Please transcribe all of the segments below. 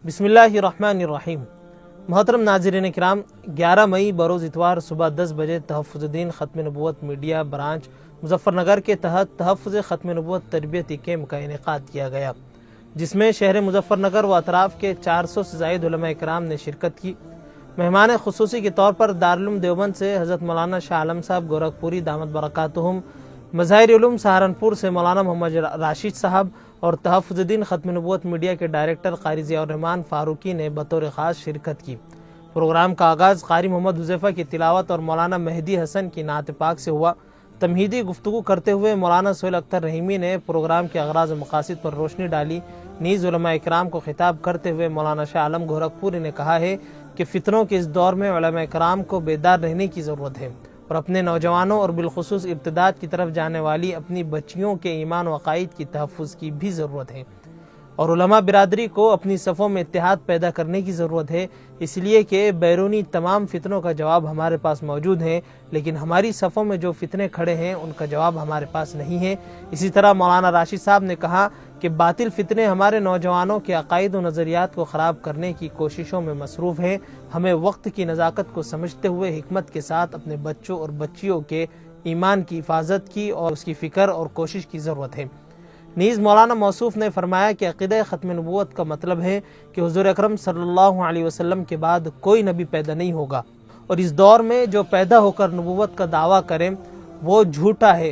बिस्मिल्लाहिर्रहमानिर्रहीम। मोहतरम नाज़रीन किराम, 11 मई बरोज़ इतवार सुबह 10 बजे तहफ़्फ़ुज़ुद्दीन ख़त्म नबूवत मीडिया ब्रांच मुज़फ़्फ़रनगर के तहत तहफ़्फ़ुज़ ख़त्म नबूवत तरबियती कैम्प का इनेक़ाद किया गया, जिसमें शहर मुज़फ़्फ़रनगर व अतराफ़ के 400 से ज़ायद उलमा किराम ने शिरकत की। मेहमान ख़ुसूसी के तौर पर दारुल उलूम देवबंद से हज़रत मौलाना शाह आलम साहब गोरखपुरी दामद बरकातुहुम, मज़ाहिर उलूम सहारनपुर से मौलाना मोहम्मद राशिद साहब और तहफ़्फ़ुज़ुद्दीन ख़त्म नबूवत मीडिया के डायरेक्टर क़ारी ज़ियाउर रहमान फ़ारूकी ने बतौर ख़ास शिरकत की। प्रोग्राम का आगाज़ क़ारी मोहम्मद हुज़ैफ़ा की तिलावत और मौलाना मेहदी हसन की नात पाक से हुआ। तमहीदी गुफ्तगू करते हुए मौलाना सोहेल अख्तर रहीमी ने प्रोग्राम के अग़राज़ व मक़ासिद पर रोशनी डाली। नीज़ उलमा इकराम को खिताब करते हुए मौलाना शाह आलम गोरखपुरी ने कहा है कि फ़ितनों के इस दौर में उलमा इकराम को बेदार रहने की ज़रूरत है और अपने नौजवानों और बिलखुसूस इब्तिदात की तरफ जाने वाली अपनी बच्चियों के ईमान व अक़ाइद की तहफ़्फ़ुज़ की भी ज़रूरत है और उलमा बिरादरी को अपनी सफ़ों में इत्तेहाद पैदा करने की ज़रूरत है, इसलिए कि बैरूनी तमाम फितनों का जवाब हमारे पास मौजूद है, लेकिन हमारी सफ़ों में जो फितने खड़े हैं उनका जवाब हमारे पास नहीं है। इसी तरह मौलाना राशिद साहब ने कहा कि बातिल फितने हमारे नौजवानों के अक़ाइद व नज़रियात को ख़राब करने की कोशिशों में मसरूफ़ हैं। हमें वक्त की नज़ाकत को समझते हुए हिकमत के साथ अपने बच्चों और बच्चियों के ईमान की हिफाजत की और उसकी फ़िक्र और कोशिश की ज़रूरत है। नीज़ मौलाना मौसूफ़ ने फरमाया कि अक़ीदा ख़त्म नबूवत का मतलब है कि हुज़ूर अकरम सल्लल्लाहु अलैहि वसल्लम के बाद कोई नबी पैदा नहीं होगा और इस दौर में जो पैदा होकर नबूवत का दावा करें वो झूठा है।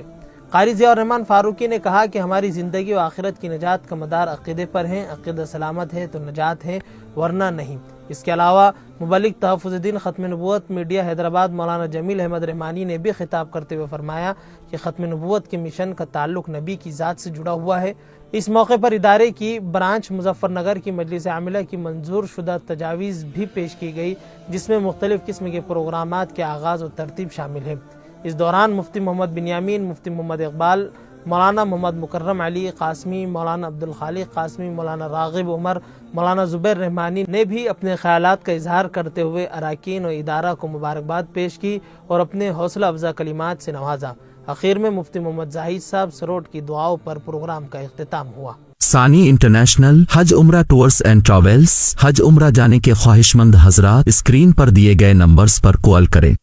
क़ारी ज़ियाउर रहमान फ़ारूकी ने कहा कि हमारी ज़िंदगी व आखिरत की नजात का मदार अक़ीदे पर है। अक़ीदा सलामत है तो नजात है, वरना नहीं। इसके अलावा मुबल्लिग़ तहफ़्फ़ुज़ुद्दीन ख़त्म नबूवत मीडिया हैदराबाद मौलाना जमील अहमद रहमानी ने भी खिताब करते हुए फरमाया कि ख़त्म नबूवत के मिशन का ताल्लुक़ नबी की ज़ात से जुड़ा हुआ है। इस मौके पर इदारे की ब्रांच मुज़फ़्फ़रनगर की मजलिस आमिला की मंजूर शुदा तजावीज़ भी पेश की गई, जिसमें मुख्तलिफ़ किस्म के प्रोग्रामात के आगाज़ व तरतीब शामिल है। इस दौरान मुफ्ती मोहम्मद बिन्यामीन, मुफ्ती मोहम्मद इकबाल, मौलाना मोहम्मद मुकर्रम अली क़ासमी, मौलाना अब्दुल खालिक क़ासमी, मौलाना राग़िब उमर, मौलाना ज़ुबैर रहमानी ने भी अपने ख़यालात का इजहार करते हुए अराकीन और इदारा को मुबारकबाद पेश की और अपने हौसला अफ़ज़ा कलिमात से नवाजा। आखिर में मुफ्ती मोहम्मद जाहिद साहब सरोट की दुआओं पर प्रोग्राम का इख्तिताम हुआ। सानी इंटरनेशनल हज उम्रा टूर्स एंड ट्रैवल्स। हज उम्रा जाने के ख्वाहिशमंद हजरात स्क्रीन पर दिए गए नंबर्स पर कॉल करें।